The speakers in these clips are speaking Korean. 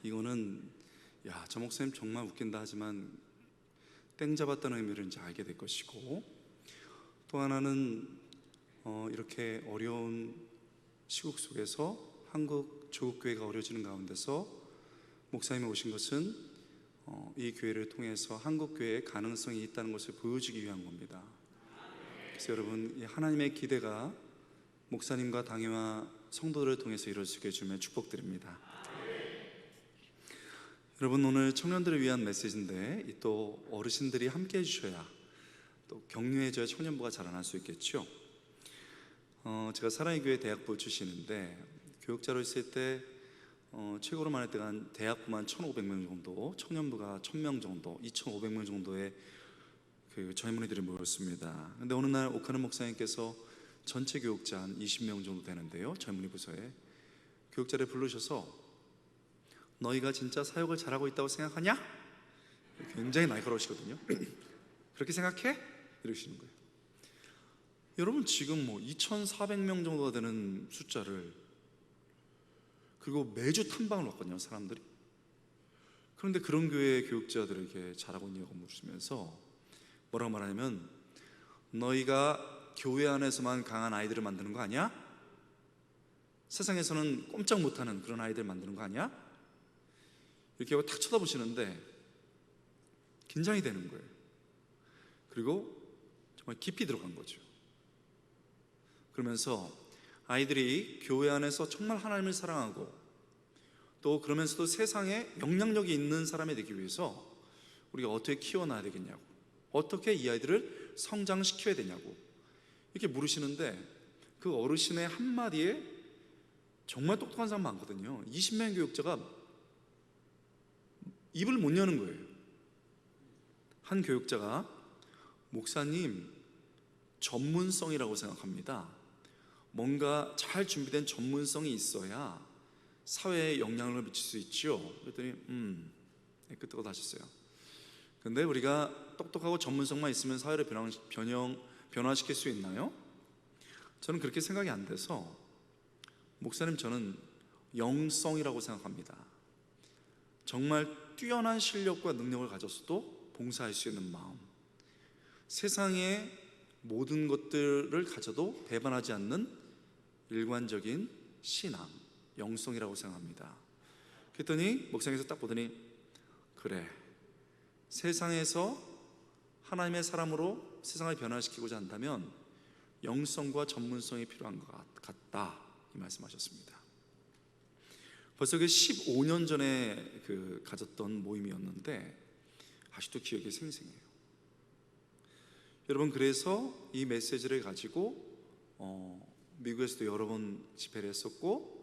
이거는 저 목사님 정말 웃긴다 하지만 땡 잡았다는 의미를 이제 알게 될 것이고, 또 하나는 이렇게 어려운 시국 속에서 한국 조국교회가 어려워지는 가운데서 목사님이 오신 것은 이 교회를 통해서 한국교회의 가능성이 있다는 것을 보여주기 위한 겁니다. 그래서 여러분, 이 하나님의 기대가 목사님과 당회와 성도들을 통해서 이루어지게 해주면 축복드립니다. 여러분, 오늘 청년들을 위한 메시지인데 또 어르신들이 함께 해주셔야, 또 격려해줘야 청년부가 자라날 수 있겠죠. 제가 사랑의 교회 대학부 출신인데, 교육자로 있을 때 최고로 많을 때가 한 대학부만 1,500명 정도, 청년부가 1,000명 정도, 2,500명 정도의 그 젊은이들이 모였습니다. 근데 어느 날 오카는 목사님께서 전체 교육자 한 20명 정도 되는데요, 젊은이 부서에 교육자를 부르셔서 너희가 진짜 사역을 잘하고 있다고 생각하냐? 굉장히 날카로우시거든요. 그렇게 생각해? 이러시는 거예요. 여러분, 지금 2,400명 정도가 되는 숫자를, 그리고 매주 탐방을 왔거든요, 사람들이. 그런데 그런 교회의 교육자들에게 잘하고 있냐고 물으시면서 뭐라고 말하냐면, 너희가 교회 안에서만 강한 아이들을 만드는 거 아니야? 세상에서는 꼼짝 못하는 그런 아이들 만드는 거 아니야? 이렇게 하고 탁 쳐다보시는데 긴장이 되는 거예요. 그리고 정말 깊이 들어간 거죠. 그러면서 아이들이 교회 안에서 정말 하나님을 사랑하고, 또 그러면서도 세상에 영향력이 있는 사람이 되기 위해서 우리가 어떻게 키워놔야 되겠냐고, 어떻게 이 아이들을 성장시켜야 되냐고 이렇게 물으시는데, 그 어르신의 한마디에 정말 똑똑한 사람 많거든요. 20명의 교육자가 입을 못 여는 거예요. 한 교육자가, 목사님, 전문성이라고 생각합니다. 뭔가 잘 준비된 전문성이 있어야 사회에 영향을 미칠 수 있죠. 그랬더니 끄떡 하셨어요. 근데 우리가 똑똑하고 전문성만 있으면 사회를 변화시킬 수 있나요? 저는 그렇게 생각이 안 돼서, 목사님, 저는 영성이라고 생각합니다. 정말 뛰어난 실력과 능력을 가졌어도 봉사할 수 있는 마음, 세상의 모든 것들을 가져도 배반하지 않는 일관적인 신앙, 영성이라고 생각합니다. 그랬더니 목사님께서 딱 보더니, 그래, 세상에서 하나님의 사람으로 세상을 변화시키고자 한다면 영성과 전문성이 필요한 것 같다, 이 말씀하셨습니다. 벌써 그 15년 전에 가졌던 모임이었는데 아직도 기억이 생생해요. 여러분, 그래서 이 메시지를 가지고 미국에서도 여러 번 집회를 했었고,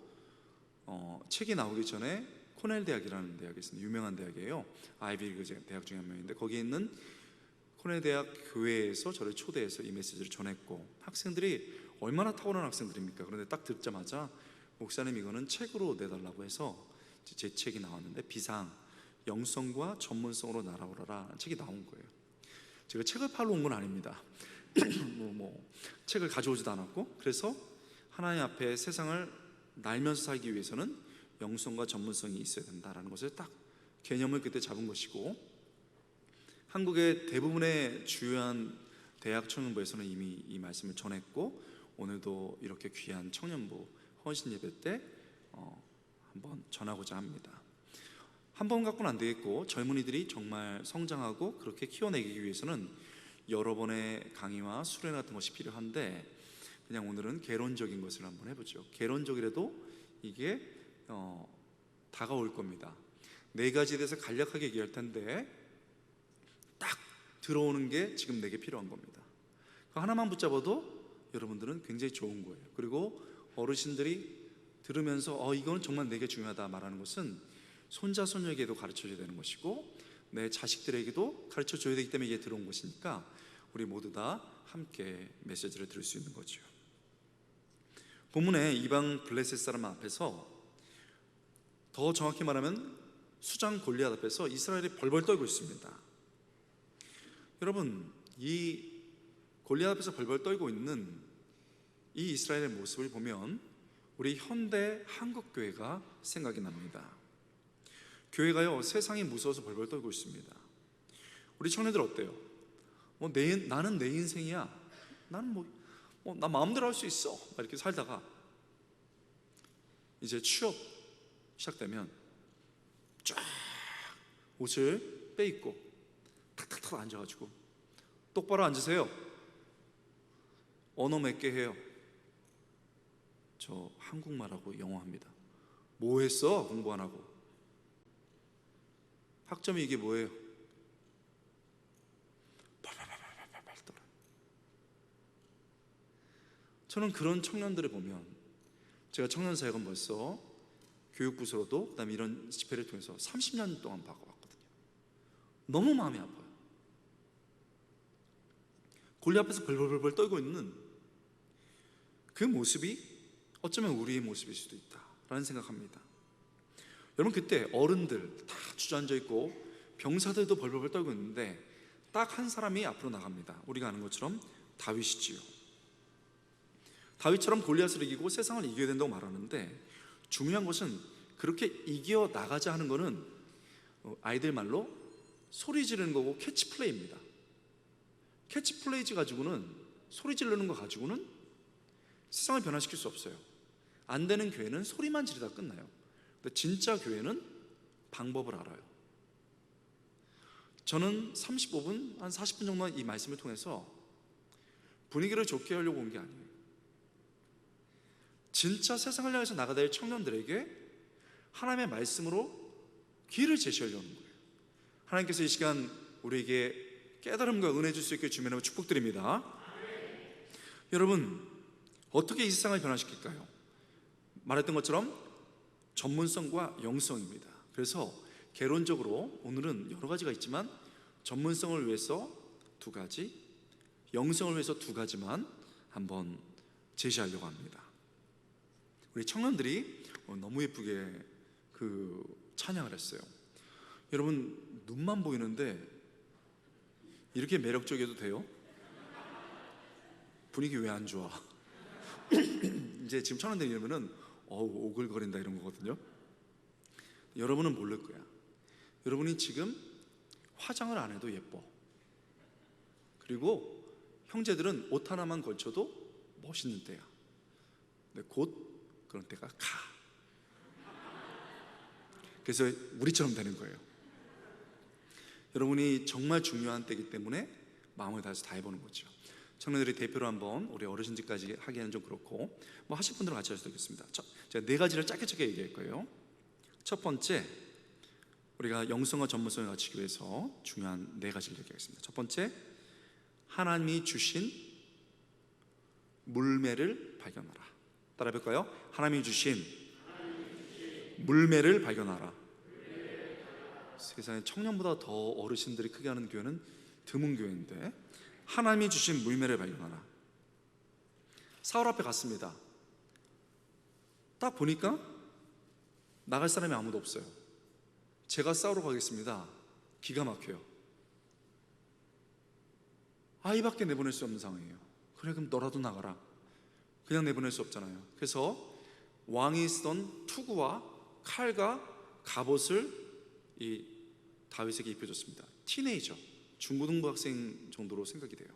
책이 나오기 전에 코넬 대학이라는 대학이 있습니다. 유명한 대학이에요. 아이비리그 대학 중에 한 명인데, 거기에 있는 코넬 대학 교회에서 저를 초대해서 이 메시지를 전했고, 학생들이 얼마나 탁월한 학생들입니까? 그런데 딱 듣자마자, 목사님, 이거는 책으로 내달라고 해서 제 책이 나왔는데, 비상, 영성과 전문성으로 날아오라라 책이 나온 거예요. 제가 책을 팔러 온 건 아닙니다. 책을 가져오지도 않았고, 그래서 하나님 앞에 세상을 날면서 살기 위해서는 영성과 전문성이 있어야 된다라는 것을 딱 개념을 그때 잡은 것이고, 한국의 대부분의 주요한 대학 청년부에서는 이미 이 말씀을 전했고, 오늘도 이렇게 귀한 청년부 헌신 예배 때 한번 전하고자 합니다. 한 번 갖고는 안 되겠고, 젊은이들이 정말 성장하고 그렇게 키워내기 위해서는 여러 번의 강의와 수련 같은 것이 필요한데, 그냥 오늘은 개론적인 것을 한번 해보죠. 개론적이라도 이게 다가올 겁니다. 4가지에 대해서 간략하게 얘기할 텐데, 딱 들어오는 게 지금 내게 필요한 겁니다. 그 하나만 붙잡아도 여러분들은 굉장히 좋은 거예요. 그리고 어르신들이 들으면서 이건 정말 내게 중요하다 말하는 것은 손자 손녀에게도 가르쳐줘야 되는 것이고, 내 자식들에게도 가르쳐줘야 되기 때문에 이게 들어온 것이니까 우리 모두 다 함께 메시지를 들을 수 있는 거죠. 본문에 이방 블레셋 사람 앞에서, 더 정확히 말하면 수장 골리앗 앞에서 이스라엘이 벌벌 떨고 있습니다. 여러분, 이 골리앗 앞에서 벌벌 떨고 있는 이 이스라엘의 모습을 보면 우리 현대 한국 교회가 생각이 납니다. 교회가요, 세상이 무서워서 벌벌 떨고 있습니다. 우리 청년들 어때요? 나는 내 인생이야. 나는 나 마음대로 할 수 있어. 이렇게 살다가 이제 취업 시작되면 쫙 옷을 빼입고 탁탁탁 앉아가지고 똑바로 앉으세요. 언어 몇 개 해요? 저 한국말하고 영어합니다. 뭐 했어? 공부 안 하고. 학점이 이게 뭐예요? 팔팔팔팔팔 떨어. 저는 그런 청년들을 보면, 제가 청년사역은 벌써 교육부서로도 그다음에 이런 집회를 통해서 30년 동안 봐왔거든요. 너무 마음이 아파요. 골리 앞에서 벌벌벌 떨고 있는 그 모습이 어쩌면 우리의 모습일 수도 있다라는 생각합니다. 여러분, 그때 어른들 다 주저앉아 있고 병사들도 벌벌벌 떨고 있는데 딱 한 사람이 앞으로 나갑니다. 우리가 아는 것처럼 다윗이지요. 다윗처럼 골리앗을 이기고 세상을 이겨야 된다고 말하는데, 중요한 것은 그렇게 이겨 나가자 하는 것은 아이들 말로 소리 지르는 거고 캐치플레이입니다. 캐치플레이즈 가지고는, 소리 지르는 거 가지고는 세상을 변화시킬 수 없어요. 안 되는 교회는 소리만 지르다 끝나요. 근데 진짜 교회는 방법을 알아요. 저는 35분, 한 40분 정도 이 말씀을 통해서 분위기를 좋게 하려고 온 게 아니에요. 진짜 세상을 향해서 나가야 될 청년들에게 하나님의 말씀으로 길을 제시하려는 거예요. 하나님께서 이 시간 우리에게 깨달음과 은혜 줄 수 있게 주님의 축복드립니다. 여러분, 어떻게 이 세상을 변화시킬까요? 말했던 것처럼 전문성과 영성입니다. 그래서 개론적으로 오늘은 여러 가지가 있지만 전문성을 위해서 2가지, 영성을 위해서 2가지만 한번 제시하려고 합니다. 우리 청년들이 너무 예쁘게 찬양을 했어요. 여러분, 눈만 보이는데 이렇게 매력적이어도 돼요? 분위기 왜 안 좋아? 이제 지금 청년들 이러면은 오글거린다 이런 거거든요. 여러분은 모를 거야. 여러분이 지금 화장을 안 해도 예뻐. 그리고 형제들은 옷 하나만 걸쳐도 멋있는 때야. 근데 곧 그런 때가 가. 그래서 우리처럼 되는 거예요. 여러분이 정말 중요한 때이기 때문에 마음을 다해서 다 해보는 거죠. 청년들이 대표로 한번 우리 어르신들까지 하기에는 좀 그렇고, 하실 분들은 같이 하셔도 되겠습니다. 제가 4가지를 짧게 얘기할 거예요. 첫 번째, 우리가 영성과 전문성을 갖추기 위해서 중요한 4가지를 얘기하겠습니다. 첫 번째, 하나님이 주신 물매를 발견하라. 따라 해볼까요? 하나님이 주신 물매를 발견하라. 세상에 청년보다 더 어르신들이 크게 하는 교회는 드문 교회인데, 하나님이 주신 물매를 발견하라. 사울 앞에 갔습니다. 딱 보니까 나갈 사람이 아무도 없어요. 제가 싸우러 가겠습니다. 기가 막혀요. 아이밖에 내보낼 수 없는 상황이에요. 그래, 그럼 너라도 나가라. 그냥 내보낼 수 없잖아요. 그래서 왕이 쓰던 투구와 칼과 갑옷을 이 다윗에게 입혀줬습니다. 티네이저, 중고등부 학생 정도로 생각이 돼요.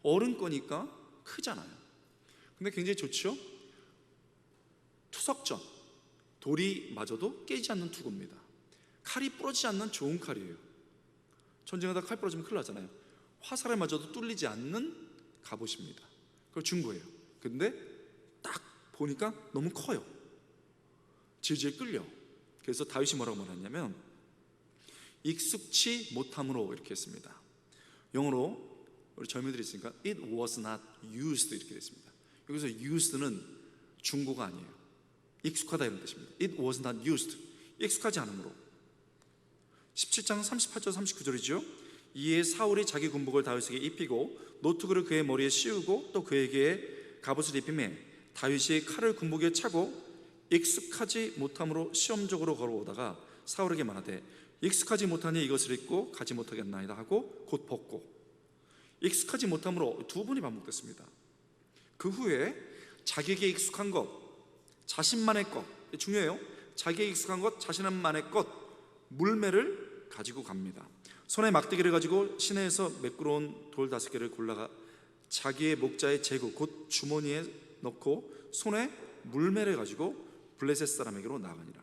어른 거니까 크잖아요. 근데 굉장히 좋죠? 투석전, 돌이 맞아도 깨지지 않는 투구입니다. 칼이 부러지지 않는 좋은 칼이에요. 전쟁하다 칼 부러지면 큰일 나잖아요. 화살에 맞아도 뚫리지 않는 갑옷입니다. 그걸 준 거예요. 근데 딱 보니까 너무 커요. 질질 끌려. 그래서 다윗이 뭐라고 말했냐면 익숙치 못함으로 이렇게 했습니다. 영어로 우리 젊은이들이 있으니까 It was not used 이렇게 됐습니다. 여기서 used는 중고가 아니에요. 익숙하다 이런 뜻입니다. It was not used, 익숙하지 않으므로. 17장 38절 39절이죠. 이에 사울이 자기 군복을 다윗에게 입히고 노투구를 그의 머리에 씌우고 또 그에게 갑옷을 입히매 다윗이 칼을 군복에 차고 익숙하지 못함으로 시험적으로 걸어오다가 사울에게 말하되 익숙하지 못하니 이것을 입고 가지 못하겠나이다 하고 곧 벗고. 익숙하지 못함으로 2번이 반복됐습니다. 그 후에 자기에게 익숙한 것, 자신만의 것, 중요해요. 자기에게 익숙한 것, 자신만의 것, 물매를 가지고 갑니다. 손에 막대기를 가지고 시내에서 매끄러운 돌 5개를 골라가 자기의 목자의 제구, 곧 주머니에 넣고 손에 물매를 가지고 블레셋 사람에게로 나가니라.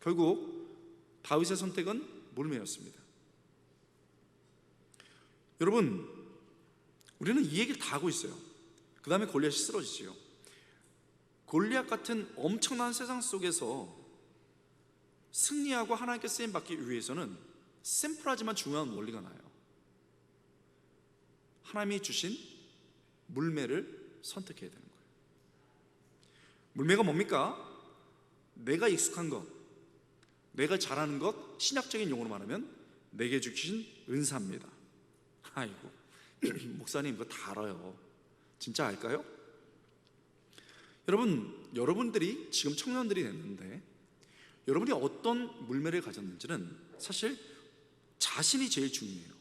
결국 다윗의 선택은 물매였습니다. 여러분, 우리는 이 얘기를 다 하고 있어요. 그 다음에 골리앗이 쓰러지지요. 골리앗 같은 엄청난 세상 속에서 승리하고 하나님께 쓰임받기 위해서는 심플하지만 중요한 원리가 나요. 하나님이 주신 물매를 선택해야 되는 거예요. 물매가 뭡니까? 내가 익숙한 것, 내가 잘하는 것, 신약적인 용어로 말하면 내게 주신 은사입니다. 아이고, 목사님 그거 다 알아요. 진짜 알까요? 여러분들이 지금 청년들이 됐는데 여러분이 어떤 물매를 가졌는지는 사실 자신이 제일 중요해요.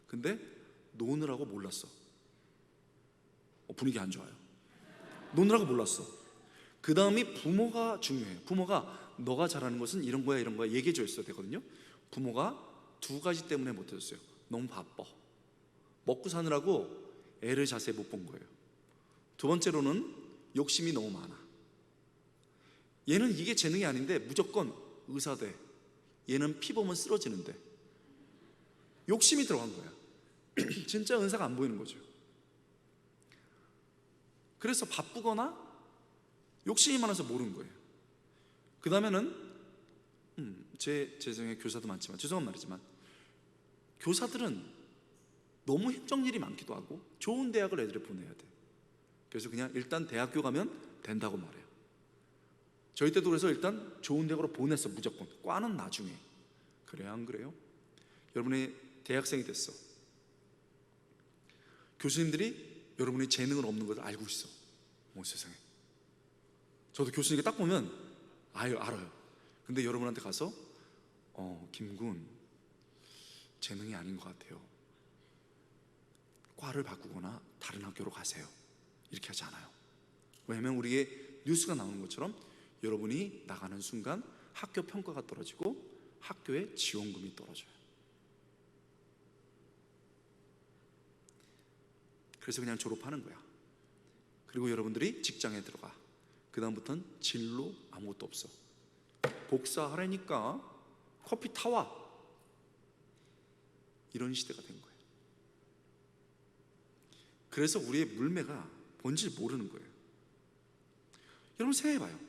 근데 노느라고 몰랐어. 분위기 안 좋아요. 노느라고 몰랐어. 그 다음이 부모가 중요해요. 부모가 너가 잘하는 것은 이런 거야 이런 거야 얘기해 줬어야 되거든요. 부모가 2가지 때문에 못 해줬어요. 너무 바빠. 먹고 사느라고 애를 자세히 못 본 거예요. 2번째로는 욕심이 너무 많아. 얘는 이게 재능이 아닌데 무조건 의사 돼. 얘는 피 보면 쓰러지는데. 욕심이 들어간 거야. 진짜 은사가 안 보이는 거죠. 그래서 바쁘거나 욕심이 많아서 모르는 거예요. 그 다음에는 제 세상에 교사도 많지만, 죄송한 말이지만 교사들은 너무 행정일이 많기도 하고 좋은 대학을 애들을 보내야 돼. 그래서 그냥 일단 대학교 가면 된다고 말해요. 저희 때도 그래서 일단 좋은 대학으로 보냈어. 무조건. 과는 나중에. 그래요 안 그래요? 여러분이 대학생이 됐어. 교수님들이 여러분이 재능은 없는 걸 알고 있어. 세상에. 저도 교수님께 딱 보면 알아요. 근데 여러분한테 가서 김군 재능이 아닌 것 같아요. 과를 바꾸거나 다른 학교로 가세요. 이렇게 하지 않아요. 왜냐하면 우리의 뉴스가 나오는 것처럼 여러분이 나가는 순간 학교 평가가 떨어지고 학교의 지원금이 떨어져요. 그래서 그냥 졸업하는 거야. 그리고 여러분들이 직장에 들어가. 그 다음부터는 진로 아무것도 없어. 복사하라니까 커피 타와. 이런 시대가 된 거예요. 그래서 우리의 물매가 뭔지 모르는 거예요. 여러분 생각해봐요.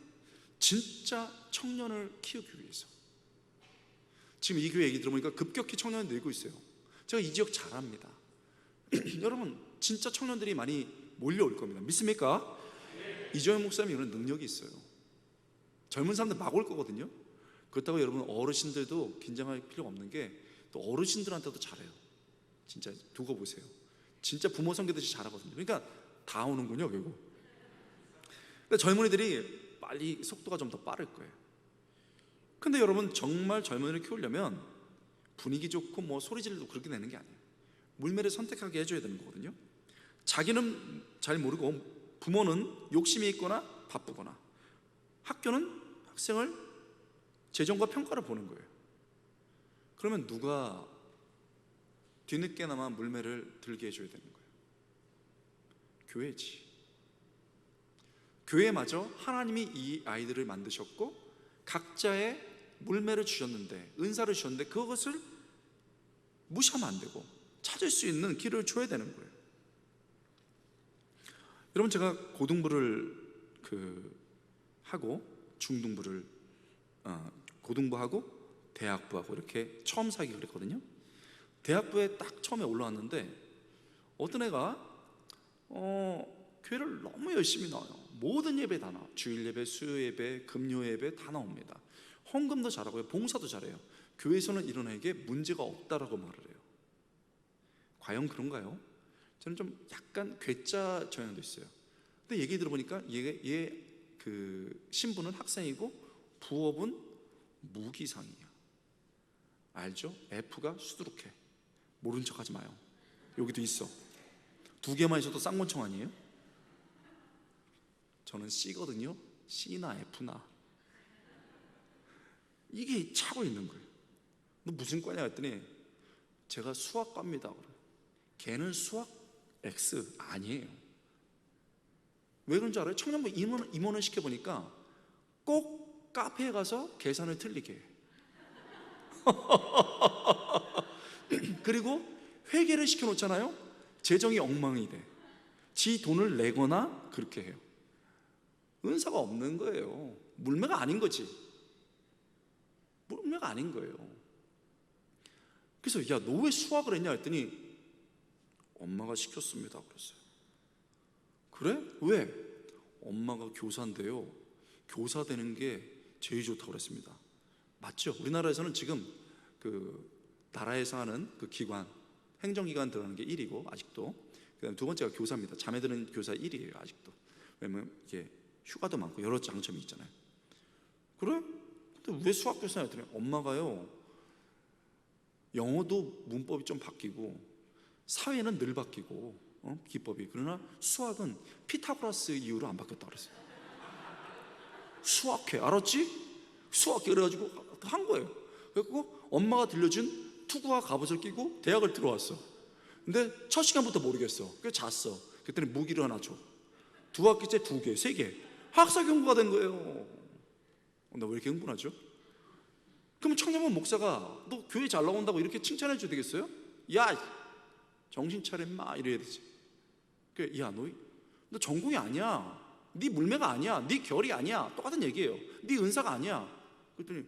진짜 청년을 키우기 위해서 지금 이 교회 얘기 들어보니까 급격히 청년이 늘고 있어요. 제가 이 지역 잘 압니다. 여러분 진짜 청년들이 많이 몰려올 겁니다. 믿습니까? 이정현 목사님이 이런 능력이 있어요. 젊은 사람들 막 올 거거든요. 그렇다고 여러분 어르신들도 긴장할 필요가 없는 게 또 어르신들한테도 잘해요. 진짜 두고 보세요. 진짜 부모 섬기듯이 잘하거든요. 그러니까 다 오는군요 결국. 근데 젊은이들이 빨리 속도가 좀 더 빠를 거예요. 근데 여러분 정말 젊은이를 키우려면 분위기 좋고 뭐 소리 지르고 그렇게 내는 게 아니에요. 물매를 선택하게 해줘야 되는 거거든요. 자기는 잘 모르고 부모는 욕심이 있거나 바쁘거나 학교는 학생을 재정과 평가를 보는 거예요. 그러면 누가 뒤늦게나마 물매를 들게 해줘야 되는 거예요? 교회지. 교회마저 하나님이 이 아이들을 만드셨고 각자의 물매를 주셨는데, 은사를 주셨는데 그것을 무시하면 안 되고 찾을 수 있는 길을 줘야 되는 거예요. 여러분 제가 고등부를 하고 중등부를 고등부하고 대학부하고 이렇게 처음 사귀고 그랬거든요. 대학부에 딱 처음에 올라왔는데 어떤 애가 교회를 너무 열심히 나와요. 모든 예배 다 나와. 주일 예배, 수요 예배, 금요 예배 다 나옵니다. 헌금도 잘하고요, 봉사도 잘해요. 교회에서는 이런 애에게 문제가 없다라고 말을 해요. 과연 그런가요? 저는 좀 약간 괴짜 경향도 있어요. 근데 얘기 들어보니까 얘 신분은 학생이고 부업은 무기상이야. 알죠? F가 수두룩해. 모른 척하지 마요. 여기도 있어. 2개만 있어도 쌍권총 아니에요? 저는 C거든요. C나 F나. 이게 차고 있는 거예요. 너 무슨 과냐 했더니 제가 수학과입니다. 걔는 수학 X 아니에요. 왜 그런 줄 알아요? 청년부 임원을 시켜보니까 꼭 카페에 가서 계산을 틀리게 해요. 그리고 회계를 시켜놓잖아요. 재정이 엉망이 돼. 지 돈을 내거나 그렇게 해요. 은사가 없는 거예요. 물매가 아닌 거지. 물매가 아닌 거예요. 그래서 야, 너 왜 수학을 했냐 했더니 엄마가 시켰습니다 그랬어요. 그래? 왜? 엄마가 교사인데요, 교사 되는 게 제일 좋다고 그랬습니다. 맞죠? 우리나라에서는 지금 그 나라에서 하는 그 기관, 행정기관 들어가는 게 1위고 아직도. 그다음 두 번째가 교사입니다. 자매들은 교사 1위예요 아직도. 왜냐면 이게 휴가도 많고 여러 장점이 있잖아요. 그래? 근데 왜 수학 교사냐 했더니 엄마가요, 영어도 문법이 좀 바뀌고 사회는 늘 바뀌고 기법이. 그러나 수학은 피타고라스 이후로 안 바뀌었다 그랬어요. 수학회 알았지? 수학회 그래가지고 한 거예요. 그래서 엄마가 들려준 투구와 갑옷을 끼고 대학을 들어왔어. 근데 첫 시간부터 모르겠어. 그래서 잤어. 그랬더니 무기를 하나 줘. 두 학기째 2개, 3개. 학사 경부가 된 거예요. 나 왜 이렇게 흥분하죠? 그럼 청년부 목사가 너 교회 잘 나온다고 이렇게 칭찬해 줘야 되겠어요? 야, 정신 차려 인마 이래야 되지. 그래, 야, 너 전공이 아니야. 네 물매가 아니야. 네 결이 아니야. 똑같은 얘기예요. 네 은사가 아니야. 그랬더니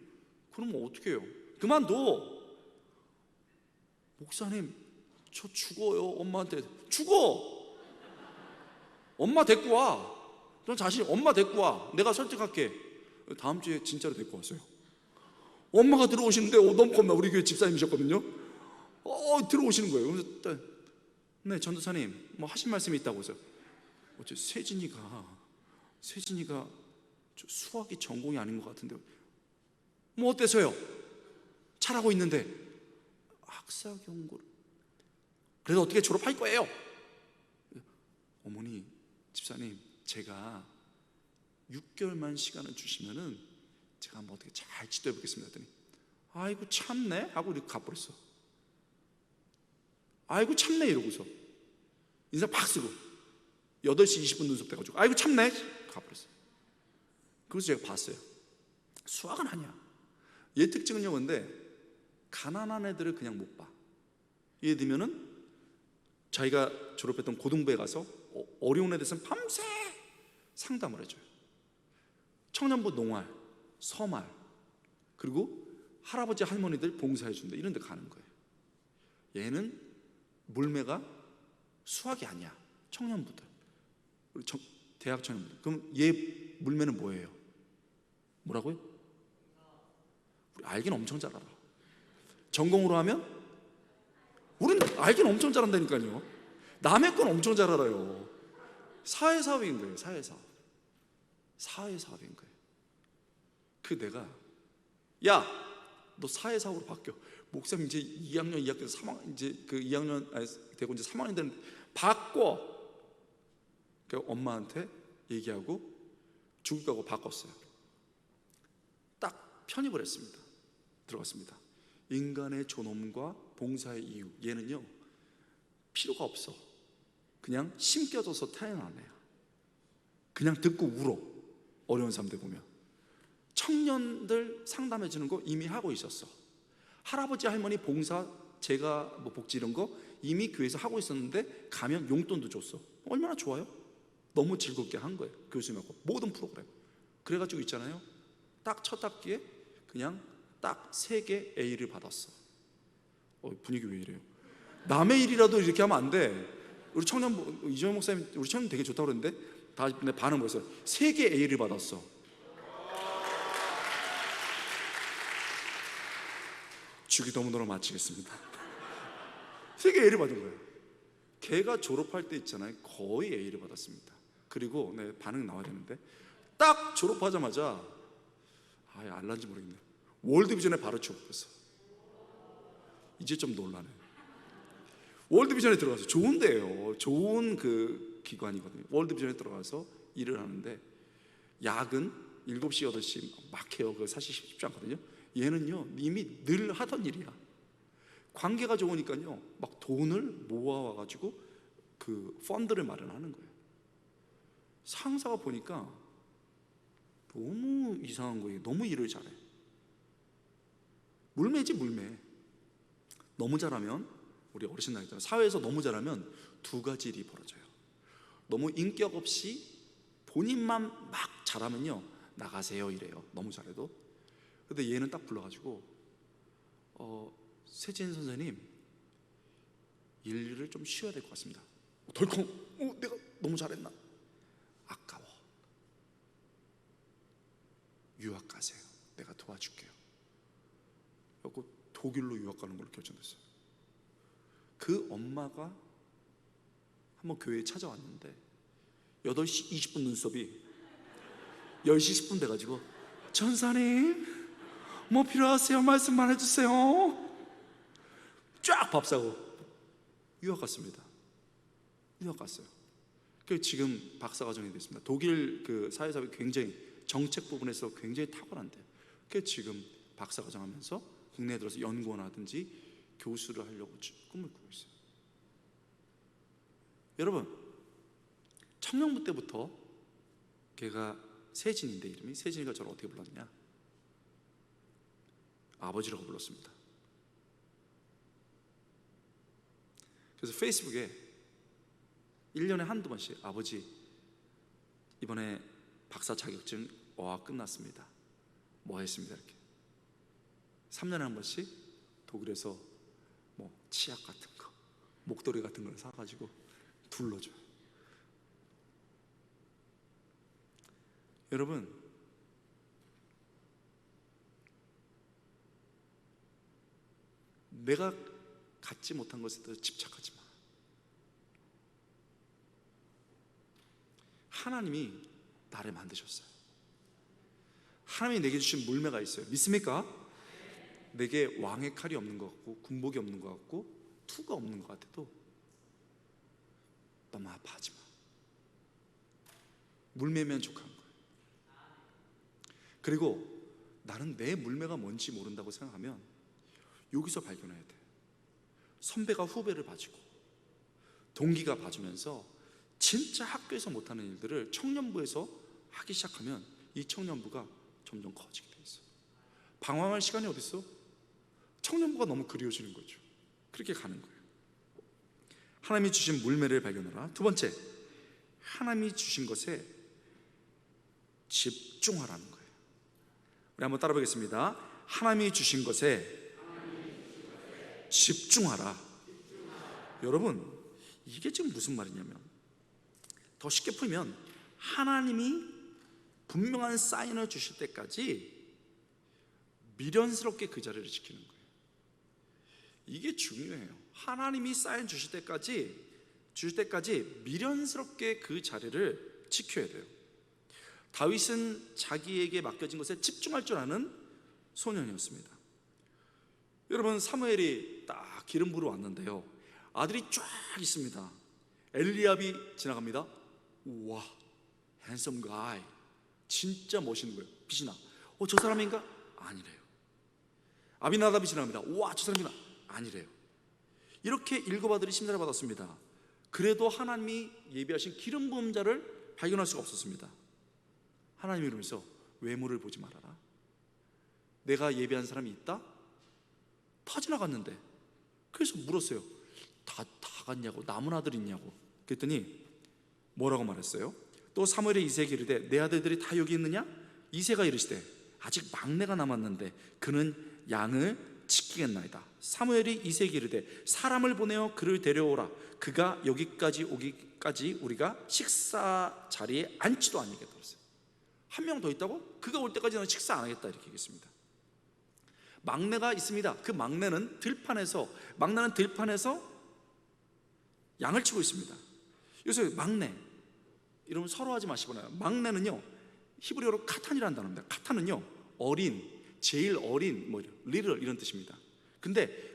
그럼 뭐 어떻게 해요? 그만둬. 목사님, 저 죽어요. 엄마한테. 죽어. 엄마 데리고 와. 넌 자신 엄마 데리고 와. 내가 설득할게. 다음 주에 진짜로 데리고 왔어요. 엄마가 들어오시는데 너무 겁나. 우리 교회 집사님이셨거든요. 들어오시는 거예요. 그래서 네, 전도사님 뭐 하신 말씀이 있다고 해서 어째 세진이가 저 수학이 전공이 아닌 것 같은데 뭐 어때서요? 잘하고 있는데 학사 경고를 그래도 어떻게 졸업할 거예요? 어머니, 집사님, 제가 6개월만 시간을 주시면은 제가 한번 어떻게 잘 지도해 보겠습니다 했더니 아이고 참네 하고 이렇게 가버렸어. 아이고 참네 이러고서 인사 팍 쓰고 8시 20분 눈썹돼가지고 아이고 참네 가버렸어. 그래서 제가 봤어요. 수학은 아니야. 얘 특징은요, 근데 가난한 애들을 그냥 못 봐. 예를 들면은 자기가 졸업했던 고등부에 가서 어려운 애들 있으면 밤새 상담을 해줘요. 청년부 농활, 서말, 그리고 할아버지 할머니들 봉사해준다 이런 데 가는 거예요. 얘는 물매가 수학이 아니야. 청년부들, 우리 대학 청년부들. 그럼 얘 물매는 뭐예요? 뭐라고요? 우리 알긴 엄청 잘 알아. 전공으로 하면 우린 알긴 엄청 잘한다니까요. 남의 건 엄청 잘 알아요. 사회사업인 거예요. 사회사업인 거예요. 그 내가 야, 너 사회사업으로 바뀌어. 목사님 이제 2학년 2학년 3학년 이제 그 2학년 되고 이제 3학년 되는데 바꿔. 그 엄마한테 얘기하고 죽을 거고 바꿨어요. 딱 편입을 했습니다. 들어갔습니다. 인간의 존엄과 봉사의 이유. 얘는요 필요가 없어. 그냥 심겨져서 태어난 애야. 그냥 듣고 울어. 어려운 사람들 보면 청년들 상담해 주는 거 이미 하고 있었어. 할아버지 할머니 봉사, 제가 뭐 복지 이런 거 이미 교회에서 하고 있었는데 가면 용돈도 줬어. 얼마나 좋아요? 너무 즐겁게 한 거예요. 교수님하고 모든 프로그램. 그래가지고 있잖아요, 딱 첫 학기에 그냥 딱 3개 A를 받았어. 분위기 왜 이래요? 남의 일이라도 이렇게 하면 안 돼. 우리 청년부 이정현 목사님 우리 청년 되게 좋다고 그랬는데 다 반응 뭐였어요? 3개 A를 받았어. 주기도문으로 마치겠습니다. 3개 A를 받은 거예요. 걔가 졸업할 때 있잖아요, 거의 A를 받았습니다. 그리고 반응 나와야 되는데 딱 졸업하자마자 알란지 모르겠네, 월드비전에 바로 취업했어. 이제 좀 놀라네. 월드비전에 들어가서 좋은데요, 좋은 그 기관이거든요. 월드비전에 들어가서 일을 하는데 야근 7시, 8시 막 해요. 그거 사실 쉽지 않거든요. 얘는요 이미 늘 하던 일이야. 관계가 좋으니까요 막 돈을 모아와가지고 그 펀드를 마련하는 거예요. 상사가 보니까 너무 이상한 거예요. 너무 일을 잘해. 물매지 물매. 너무 잘하면, 우리 어르신 나이 때 사회에서 너무 잘하면 두 가지 일이 벌어져요. 너무 인격 없이 본인만 막 잘하면요 나가세요 이래요. 너무 잘해도. 근데 얘는 딱 불러가지고 세진 선생님 일을 좀 쉬어야 될 것 같습니다. 덜컹. 내가 너무 잘했나? 아까워. 유학 가세요. 내가 도와줄게요. 그리고 독일로 유학 가는 걸로 결정됐어요. 그 엄마가 한번 교회에 찾아왔는데 8시 20분 눈썹이 10시 10분 돼가지고 전사님 뭐 필요하세요? 말씀만 해주세요. 쫙 밥 사고 유학 갔습니다. 유학 갔어요. 그 지금 박사과정이 됐습니다. 독일 그 사회사회 굉장히 정책 부분에서 굉장히 탁월한데요. 그 지금 박사과정 하면서 국내에 들어서 연구원 하든지 교수를 하려고 꿈을 꾸고 있어요. 여러분, 청년부 때부터 걔가 세진인데 이름이 세진이가 저를 어떻게 불렀냐? 아버지라고 불렀습니다. 그래서 페이스북에 1년에 한두 번씩 아버지 이번에 박사 자격증 어학 끝났습니다. 뭐 했습니다 이렇게 3년에 한 번씩 독일에서 뭐 치약 같은 거 목도리 같은 걸 사가지고 둘러줘요. 여러분, 내가 갖지 못한 것에 대해서 집착하지 마. 하나님이 나를 만드셨어요. 하나님이 내게 주신 물매가 있어요. 믿습니까? 내게 왕의 칼이 없는 것 같고 군복이 없는 것 같고 투가 없는 것 같아도 너무 아파하지 마. 물매면 족한 거예요. 그리고 나는 내 물매가 뭔지 모른다고 생각하면 여기서 발견해야 돼. 선배가 후배를 봐주고 동기가 봐주면서 진짜 학교에서 못하는 일들을 청년부에서 하기 시작하면 이 청년부가 점점 커지게 돼 있어. 방황할 시간이 어디 있어? 청년부가 너무 그리워지는 거죠. 그렇게 가는 거예요. 하나님이 주신 물매를 발견하라. 두 번째, 하나님이 주신 것에 집중하라는 거예요. 우리 한번 따라 보겠습니다. 하나님이 주신 것에 집중하라. 여러분, 이게 지금 무슨 말이냐면, 더 쉽게 풀면 하나님이 분명한 사인을 주실 때까지 미련스럽게 그 자리를 지키는 거예요. 이게 중요해요. 하나님이 사인 주실 때까지 미련스럽게 그 자리를 지켜야 돼요. 다윗은 자기에게 맡겨진 것에 집중할 줄 아는 소년이었습니다. 여러분, 사무엘이 딱 기름 부으러 왔는데요, 아들이 쫙 있습니다. 엘리압이 지나갑니다. 우와, 핸섬 가이, 진짜 멋있는 거예요. 빛이 나. 저 사람인가? 아니래요. 아비나답이 지나갑니다. 우와, 저 사람인가? 아니래요. 이렇게 일곱 아들이 심사를 받았습니다. 그래도 하나님이 예비하신 기름 부은 자를 발견할 수가 없었습니다. 하나님이 이러면서 외모를 보지 말아라. 내가 예비한 사람이 있다? 다 지나갔는데. 그래서 물었어요. 다 갔냐고, 남은 아들 있냐고. 그랬더니 뭐라고 말했어요? 또 사무엘이 이새에게 이르되 내 아들들이 다 여기 있느냐? 이새가 이르시되 아직 막내가 남았는데 그는 양을 지키겠나이다. 사무엘이 이새에게 이르되 사람을 보내어 그를 데려오라. 그가 여기까지 오기까지 우리가 식사 자리에 앉지도 않으겠다 그랬어요. 한 명 더 있다고? 그가 올 때까지는 식사 안 하겠다 이렇게 얘기했습니다. 막내가 있습니다. 그 막내는 들판에서 양을 치고 있습니다. 여기서 막내 이러면 서로 하지 마시고요. 막내는요, 히브리어로 카탄이라는 단어입니다. 카탄은요, 어린, 제일 어린, 리를 이런 뜻입니다. 근데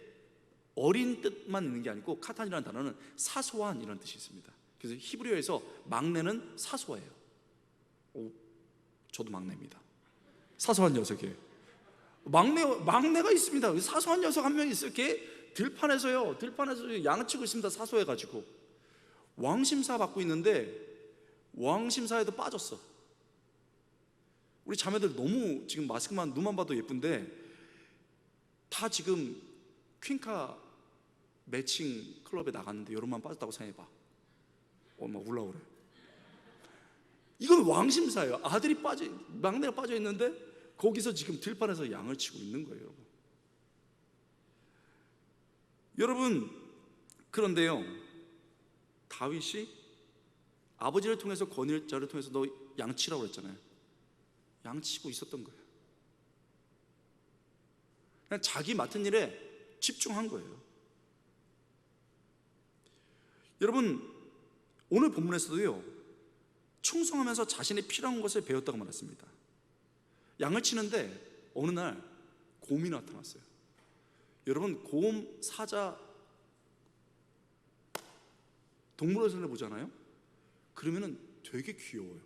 어린 뜻만 있는 게 아니고 카탄이라는 단어는 사소한 이런 뜻이 있습니다. 그래서 히브리어에서 막내는 사소해요. 저도 막내입니다. 사소한 녀석이에요. 막내가 있습니다. 사소한 녀석 한 명 있어요. 걔 들판에서 양치고 있습니다. 사소해가지고 왕심사 받고 있는데 왕심사에도 빠졌어. 우리 자매들 너무 지금 마스크만 눈만 봐도 예쁜데 다 지금 퀸카 매칭 클럽에 나갔는데 여름만 빠졌다고 생각해봐. 막 울라 그래. 이건 왕심사예요. 막내가 빠져 있는데 거기서 지금 들판에서 양을 치고 있는 거예요. 여러분, 그런데요, 다윗이 아버지를 통해서 권위자를 통해서 너 양치라고 그랬잖아요. 양치고 있었던 거예요. 그냥 자기 맡은 일에 집중한 거예요. 여러분, 오늘 본문에서도요, 충성하면서 자신이 필요한 것을 배웠다고 말했습니다. 양을 치는데 어느 날 곰이 나타났어요. 여러분, 곰, 사자, 동물원에서 보잖아요. 그러면은 되게 귀여워요.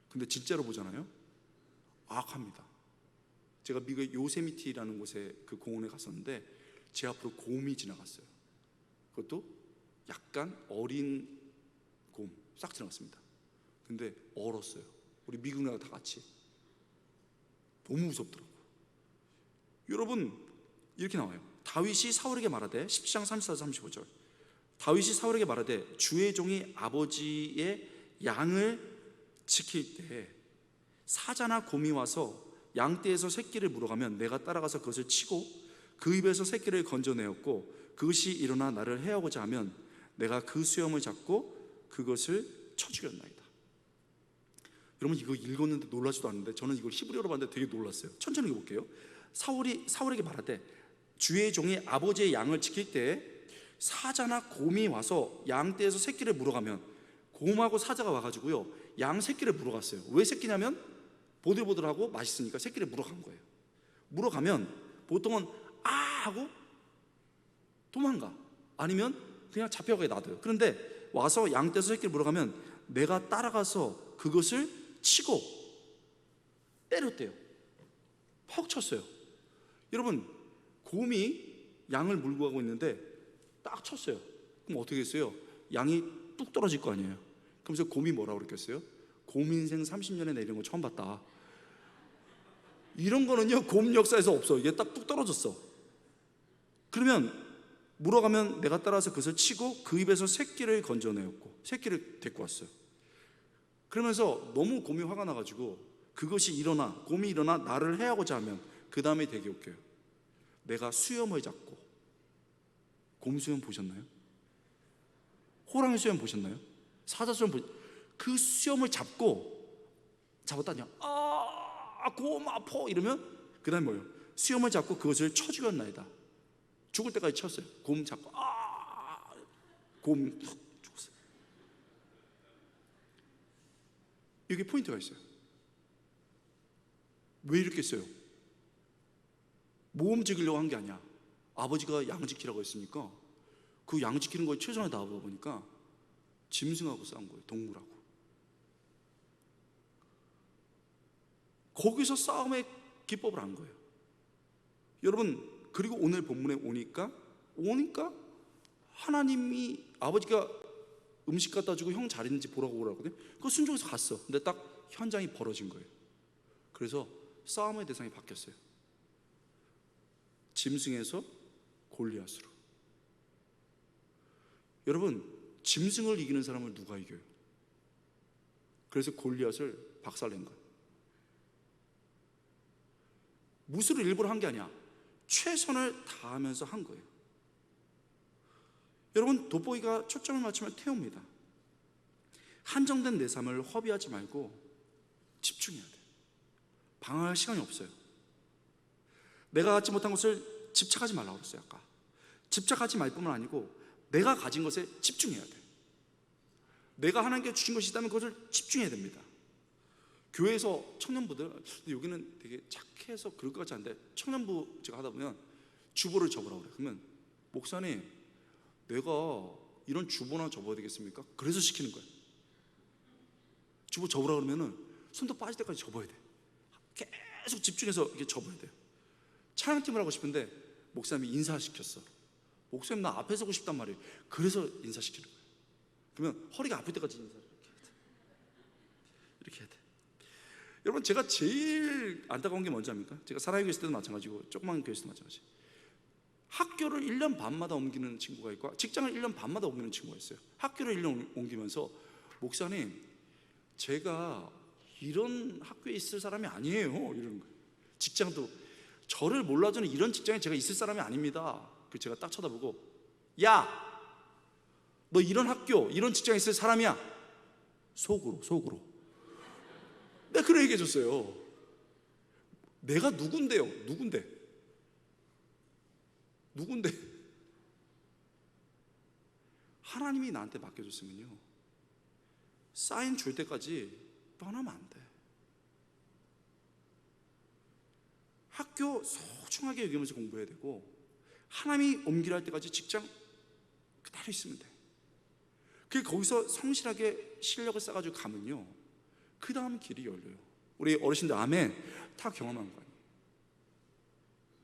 근데 진짜로 보잖아요. 악합니다. 제가 미국의 요세미티라는 곳에 그 공원에 갔었는데 제 앞으로 곰이 지나갔어요. 그것도 약간 어린 곰 싹 지나갔습니다. 근데 얼었어요. 우리 미국 나라 다 같이. 너무 무섭더라고요. 여러분, 이렇게 나와요. 다윗이 사울에게 말하되 17장 34절 35절 다윗이 사울에게 말하되 주의 종이 아버지의 양을 지킬 때 사자나 곰이 와서 양떼에서 새끼를 물어가면 내가 따라가서 그것을 치고 그 입에서 새끼를 건져내었고 그것이 일어나 나를 해하고자 하면 내가 그 수염을 잡고 그것을 쳐 죽였나이다. 여러분, 이거 읽었는데 놀라지도 않는데 저는 이걸 히브리어로 봤는데 되게 놀랐어요. 천천히 읽어볼게요. 사울에게 말하되 주의 종이 아버지의 양을 지킬 때 사자나 곰이 와서 양떼에서 새끼를 물어가면, 곰하고 사자가 와가지고요 양 새끼를 물어갔어요. 왜 새끼냐면 보들보들하고 맛있으니까 새끼를 물어간 거예요. 물어가면 보통은 아 하고 도망가, 아니면 그냥 잡혀가게 놔둬요. 그런데 와서 양떼에서 새끼를 물어가면 내가 따라가서 그것을 치고 때렸대요. 퍽 쳤어요. 여러분, 곰이 양을 물고 가고 있는데 딱 쳤어요. 그럼 어떻게 했어요? 양이 뚝 떨어질 거 아니에요. 그러면서 곰이 뭐라고 그랬겠어요? 곰 인생 30년에 나 이런 거 처음 봤다. 이런 거는요 곰 역사에서 없어. 이게 딱 뚝 떨어졌어. 그러면 물어가면 내가 따라서 그것을 치고 그 입에서 새끼를 건져내었고 새끼를 데리고 왔어요. 그러면서 너무 곰이 화가 나가지고 곰이 일어나 나를 해하고자 하면 그 다음에 되게 웃겨요. 내가 수염을 잡고, 곰 수염 보셨나요? 호랑이 수염 보셨나요? 사자 수염 그 수염을 잡았다냐? 곰 아파 이러면 그 다음에 뭐예요? 수염을 잡고 그것을 쳐 죽였나이다. 죽을 때까지 쳤어요. 곰 잡고 곰 죽었어요. 여기 포인트가 있어요. 왜 이렇게 써요? 모험 지키려고 한 게 아니야. 아버지가 양 지키라고 했으니까 그 양 지키는 거에 최선을 다하다 보니까 짐승하고 싸운 거예요. 동물하고. 거기서 싸움의 기법을 안 거예요. 여러분, 그리고 오늘 본문에 오니까 하나님이, 아버지가 음식 갖다 주고 형 잘 있는지 보라고 그러거든요. 그거 순종해서 갔어. 근데 딱 현장이 벌어진 거예요. 그래서 싸움의 대상이 바뀌었어요. 짐승에서 골리앗으로. 여러분, 짐승을 이기는 사람을 누가 이겨요? 그래서 골리앗을 박살낸 거예요. 무술을 일부러 한 게 아니야. 최선을 다하면서 한 거예요. 여러분, 돋보기가 초점을 맞추면 태웁니다. 한정된 내 삶을 허비하지 말고 집중해야 돼요. 방황할 시간이 없어요. 내가 갖지 못한 것을 집착하지 말라고 그랬어요. 아까 집착하지 말 뿐만 아니고 내가 가진 것에 집중해야 돼요. 내가 하나님께 주신 것이 있다면 그것을 집중해야 됩니다. 교회에서 청년부들, 여기는 되게 착해서 그럴 것 같지 않은데, 청년부 제가 하다 보면 주보를 접으라고 그래요. 그러면 목사님, 내가 이런 주보나 접어야 되겠습니까? 그래서 시키는 거예요. 주보 접으라고 그러면은 손도 빠질 때까지 접어야 돼. 계속 집중해서 이렇게 접어야 돼요. 찬양팀을 하고 싶은데 목사님이 인사시켰어. 목사님 나 앞에 서고 싶단 말이에요. 그래서 인사시키는 거예요. 그러면 허리가 아플 때까지 인사를 이렇게 해야 돼. 여러분, 제가 제일 안타까운 게 뭔지 압니까? 제가 사랑의 교회 있을 때도 마찬가지고 조그만 교회 있을 때도 마찬가지. 학교를 1년 반마다 옮기는 친구가 있고 직장을 1년 반마다 옮기는 친구가 있어요. 학교를 1년 옮기면서 목사님, 제가 이런 학교에 있을 사람이 아니에요, 이러는 거예요. 직장도 저를 몰라주는 이런 직장에 제가 있을 사람이 아닙니다. 그 제가 딱 쳐다보고, 야, 너 이런 학교, 이런 직장에 있을 사람이야. 속으로 내가 그래 얘기해 줬어요. 내가 누군데요? 누군데? 하나님이 나한테 맡겨줬으면요, 사인 줄 때까지 떠나면 안 돼. 학교 소중하게 여기면서 공부해야 되고, 하나님이 옮기라 할 때까지 직장 그대로 있으면 돼. 그 거기서 성실하게 실력을 쌓아가지고 가면요, 그 다음 길이 열려요. 우리 어르신들 아멘 다 경험한 거 아니에요.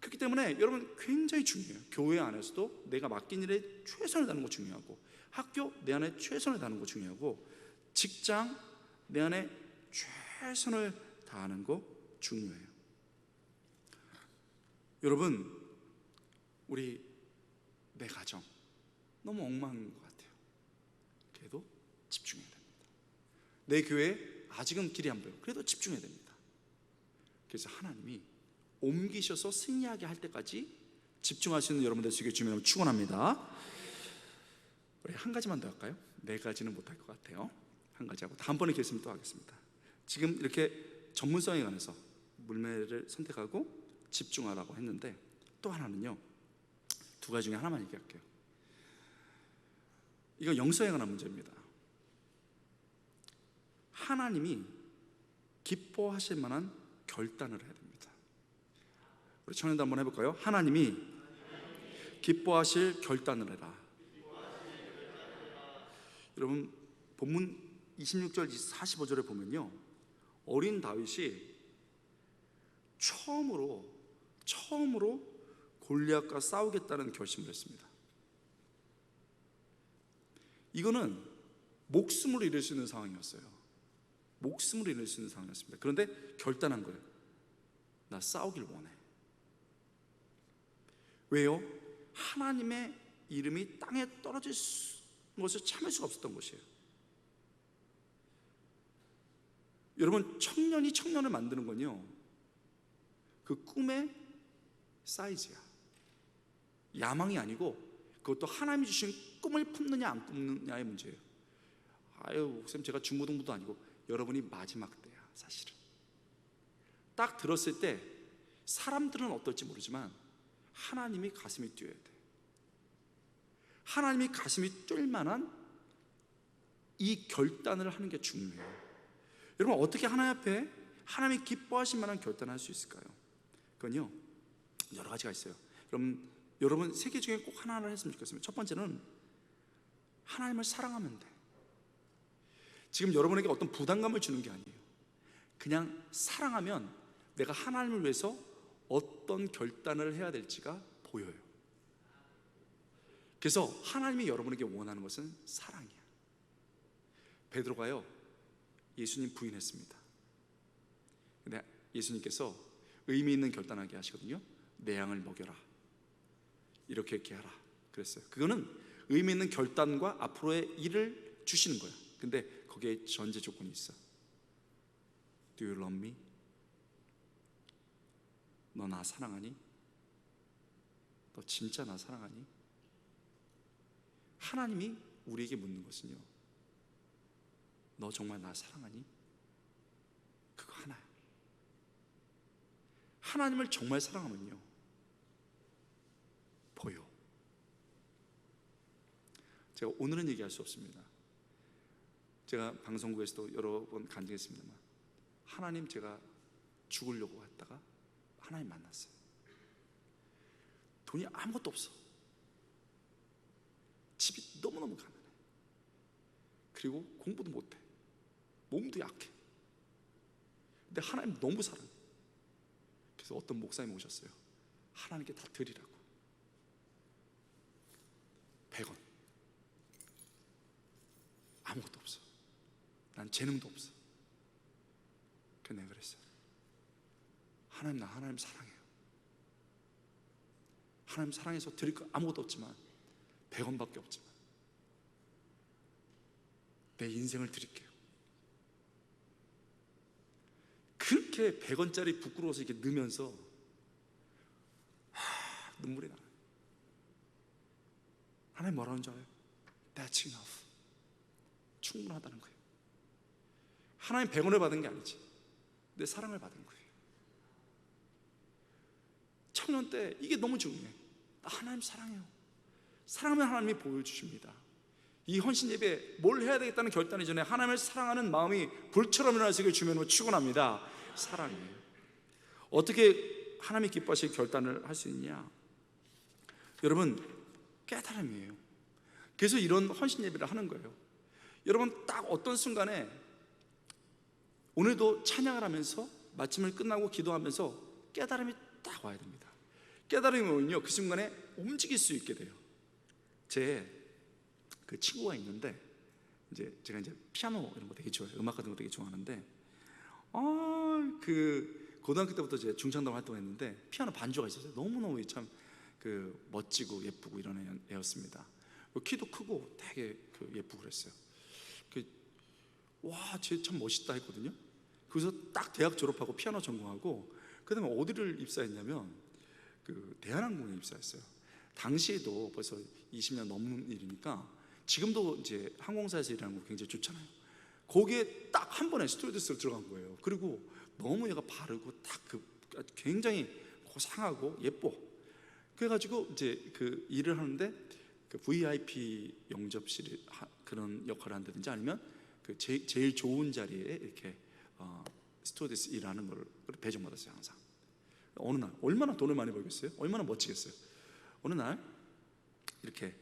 그렇기 때문에 여러분, 굉장히 중요해요. 교회 안에서도 내가 맡긴 일에 최선을 다하는 거 중요하고, 학교 내 안에 최선을 다하는 거 중요하고, 직장 내 안에 최선을 다하는 거 중요해요. 여러분, 우리 내 가정 너무 엉망인 것 같아요. 그래도 집중해야 됩니다. 내 교회 아직은 길이 안 보여요. 그래도 집중해야 됩니다. 그래서 하나님이 옮기셔서 승리하게 할 때까지 집중할 수 있는 여러분들 되시길 주님으로 축원합니다. 우리 한 가지만 더 할까요? 네 가지는 못할 것 같아요. 한 가지 하고 다음번에 기회있으면 또 하겠습니다. 지금 이렇게 전문성에 관해서 물매를 선택하고 집중하라고 했는데, 또 하나는요, 두 가지 중에 하나만 얘기할게요. 이건 영성에 관한 문제입니다. 하나님이 기뻐하실 만한 결단을 해야 됩니다. 우리 청년도 한번 해볼까요? 하나님이 기뻐하실 결단을 해라. 여러분, 본문 26절 45절에 보면요, 어린 다윗이 처음으로 골리앗과 싸우겠다는 결심을 했습니다. 이거는 목숨을 잃을 수 있는 상황이었어요. 목숨을 잃을 수 있는 상황이었습니다. 그런데 결단한 거예요. 나 싸우길 원해. 왜요? 하나님의 이름이 땅에 떨어질 것을 참을 수가 없었던 것이에요. 여러분, 청년이 청년을 만드는 건요, 그 꿈의 사이즈야. 야망이 아니고, 그것도 하나님이 주신 꿈을 품느냐 안 품느냐의 문제예요. 아유, 목사님, 제가 중고등부도 아니고, 여러분이 마지막 때야. 사실은 딱 들었을 때 사람들은 어떨지 모르지만 하나님이 가슴이 뛰어야 돼. 하나님이 가슴이 뛸 만한 이 결단을 하는 게 중요해요. 여러분, 어떻게 하나님 앞에 하나님이 기뻐하실 만한 결단을 할 수 있을까요? 그건요, 여러 가지가 있어요. 여러분 세 개 중에 꼭 하나를 했으면 좋겠습니다. 첫 번째는 하나님을 사랑하면 돼. 지금 여러분에게 어떤 부담감을 주는 게 아니에요. 그냥 사랑하면 내가 하나님을 위해서 어떤 결단을 해야 될지가 보여요. 그래서 하나님이 여러분에게 원하는 것은 사랑이야. 베드로가요, 예수님 부인했습니다. 근데 예수님께서 의미 있는 결단하게 하시거든요. 내 양을 먹여라, 이렇게 하라 그랬어요. 그거는 의미 있는 결단과 앞으로의 일을 주시는 거야. 근데 거기에 전제 조건이 있어. Do you love me? 너 나 사랑하니? 너 진짜 나 사랑하니? 하나님이 우리에게 묻는 것은요, 너 정말 나 사랑하니? 그거 하나야. 하나님을 정말 사랑하면요, 보여. 제가 오늘은 얘기할 수 없습니다. 제가 방송국에서도 여러 번 간증했습니다만, 하나님, 제가 죽으려고 했다가 하나님 만났어요. 돈이 아무것도 없어. 집이 너무너무 가난해. 그리고 공부도 못해. 몸도 약해. 근데 하나님 너무 사랑해요. 그래서 어떤 목사님 오셨어요. 하나님께 다 드리라고. 100원. 아무것도 없어. 난 재능도 없어. 그래서 내가 그랬어요. 하나님, 나 하나님 사랑해요. 하나님 사랑해서 드릴 거 아무것도 없지만 100원밖에 없지만 내 인생을 드릴게요. 그렇게 100원짜리 부끄러워서 이렇게 넣으면서 눈물이 나요. 하나님 뭐라는 줄 알아요? That's enough. 충분하다는 거예요. 하나님 100원을 받은 게 아니지, 내 사랑을 받은 거예요. 청년 때 이게 너무 중요해. 나 하나님 사랑해요. 사랑하면 하나님이 보여주십니다. 이 헌신 예배 뭘 해야 되겠다는 결단이 전에 하나님을 사랑하는 마음이 불처럼 일어날 수 있게 주님으로 축원합니다. 사랑해요. 어떻게 하나님이 기뻐하실 결단을 할 수 있냐? 여러분, 깨달음이에요. 그래서 이런 헌신 예배를 하는 거예요. 여러분, 딱 어떤 순간에 오늘도 찬양을 하면서 마침을 끝나고 기도하면서 깨달음이 딱 와야 됩니다. 깨달음이 오면요, 그 순간에 움직일 수 있게 돼요. 제 그 친구가 있는데, 제가 피아노 이런 거 되게 좋아해요. 음악 같은 거 되게 좋아하는데, 그 고등학교 때부터 제 중창단 활동했는데 피아노 반주가 있었어요. 너무너무 참 멋지고 예쁘고 이런 애였습니다. 키도 크고 되게 예쁘고 그랬어요. 와, 쟤 참 멋있다 했거든요. 그래서 딱 대학 졸업하고 피아노 전공하고 그 다음에 어디를 입사했냐면 대한항공에 입사했어요. 당시에도 벌써 20년 넘는 일이니까 지금도 이제 항공사에서 일하는 거 굉장히 좋잖아요. 거기에 딱 한 번에 스튜어디스로 들어간 거예요. 그리고 너무 얘가 바르고 딱 굉장히 고상하고 예뻐. 그래가지고 이제 그 일을 하는데 VIP 영접실 그런 역할을 한다든지 아니면 제일 좋은 자리에 이렇게 스튜어디스 일하는 걸 배정받았어요. 항상. 어느 날 얼마나 돈을 많이 벌겠어요? 얼마나 멋지겠어요? 어느 날 이렇게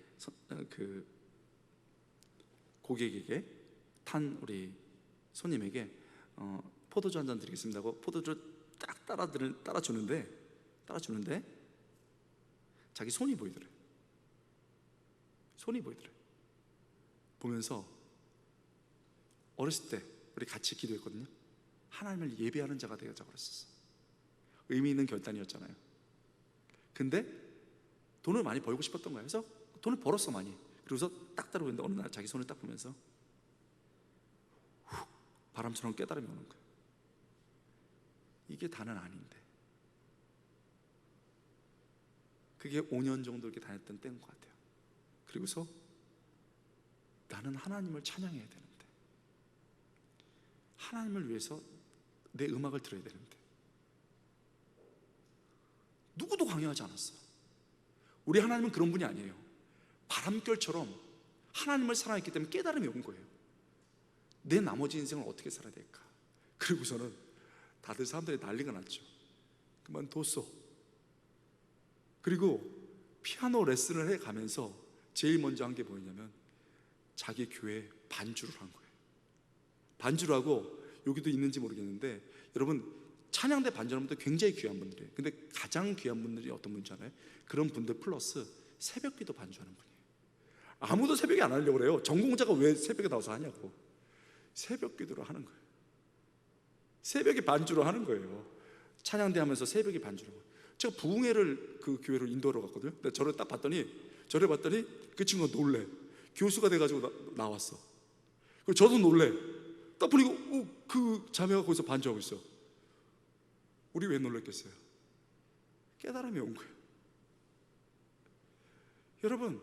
고객에게 탄 우리 손님에게 포도주 한 잔 드리겠습니다 하고 포도주를 딱 따라주는데 자기 손이 보이더래요. 손이 보이더래요. 보면서 어렸을 때 우리 같이 기도했거든요. 하나님을 예배하는 자가 되자고 그랬었어. 의미 있는 결단이었잖아요. 근데 돈을 많이 벌고 싶었던 거예요. 그래서 돈을 벌었어 많이. 그래서 딱 따라오는데 어느 날 자기 손을 딱 보면서 훅 바람처럼 깨달음이 오는 거예요. 이게 다는 아닌데. 그게 5년 정도 이렇게 다녔던 때인 것 같아요. 그리고서 나는 하나님을 찬양해야 되는데, 하나님을 위해서 내 음악을 들어야 되는데 누구도 강요하지 않았어. 우리 하나님은 그런 분이 아니에요. 바람결처럼 하나님을 사랑했기 때문에 깨달음이 온 거예요. 내 나머지 인생을 어떻게 살아야 될까? 그리고서는 다들 사람들이 난리가 났죠. 그만뒀어. 그리고 피아노 레슨을 해가면서 제일 먼저 한 게 뭐였냐면 자기 교회에 반주를 한 거예요. 반주를 하고, 여기도 있는지 모르겠는데 여러분, 찬양대 반주하는 분들 굉장히 귀한 분들이에요. 근데 가장 귀한 분들이 어떤 분인지 알아요? 그런 분들 플러스 새벽기도 반주하는 분이에요. 아무도 새벽에 안 하려고 그래요. 전공자가 왜 새벽에 나와서 하냐고. 새벽기도를 하는 거예요. 새벽에 반주를 하는 거예요. 찬양대 하면서 새벽에 반주를 하고. 제가 부흥회를 그 교회로 인도하러 갔거든요. 근데 저를 딱 봤더니 그 친구가 놀래. 교수가 돼가지고 나왔어. 그리고 저도 놀래. 딱 보니까 그 자매가 거기서 반주하고 있어. 우리 왜 놀랬겠어요? 깨달음이 온 거예요. 여러분,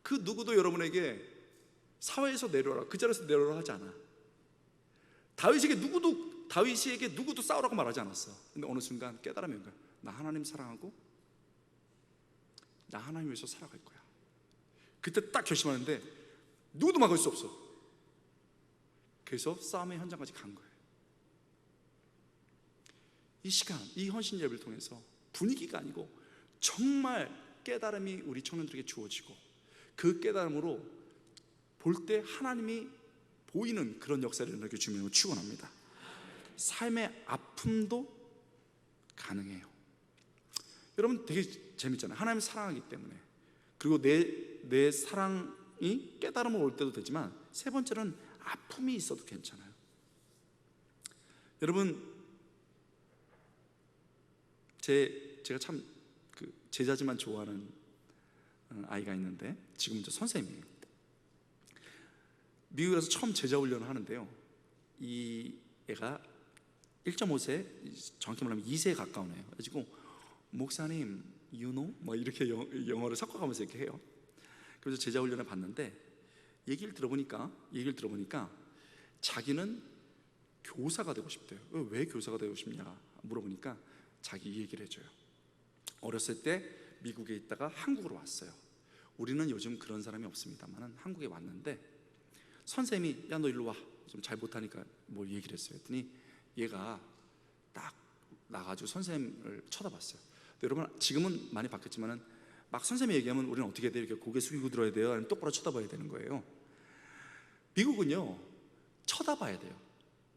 그 누구도 여러분에게 사회에서 내려라, 그 자리에서 내려라 하지 않아. 다윗에게 누구도 싸우라고 말하지 않았어. 근데 어느 순간 깨달음이 온 거야. 나 하나님 사랑하고 나 하나님 위해서 살아갈 거야. 그때 딱 결심하는데 누구도 막을 수 없어. 그래서 싸움의 현장까지 간 거예요. 이 시간, 이 헌신 예배를 통해서 분위기가 아니고 정말 깨달음이 우리 청년들에게 주어지고, 그 깨달음으로 볼 때 하나님이 보이는 그런 역사를 이렇게 주님으로 축원합니다. 삶의 아픔도 가능해요. 여러분 되게 재밌잖아요. 하나님을 사랑하기 때문에. 그리고 내 사랑이 깨달음을 올 때도 되지만, 세 번째는 아픔이 있어도 괜찮아요. 여러분, 제가 참 제자지만 좋아하는 아이가 있는데, 지금 저 선생님이에요. 미국에서 처음 제자 훈련을 하는데요, 이 애가 1.5세, 정확히 말하면 2세에 가까운 애예요. 그래가지고 목사님, you know? 뭐 이렇게 영어를 섞어가면서 이렇게 해요. 그래서 제자 훈련을 봤는데, 얘기를 들어보니까 자기는 교사가 되고 싶대요. 왜 교사가 되고 싶냐 물어보니까 자기 이 얘기를 해줘요. 어렸을 때 미국에 있다가 한국으로 왔어요. 우리는 요즘 그런 사람이 없습니다만 한국에 왔는데, 선생님이 야 너 일로 와, 좀 잘 못하니까 뭘 얘기를 했어요. 했더니 얘가 딱 나가지고 선생님을 쳐다봤어요. 여러분 지금은 많이 바뀌었지만은 막 선생님이 얘기하면 우리는 어떻게 해야 돼요? 이렇게 고개 숙이고 들어야 돼요? 아니면 똑바로 쳐다봐야 되는 거예요? 미국은요, 쳐다봐야 돼요.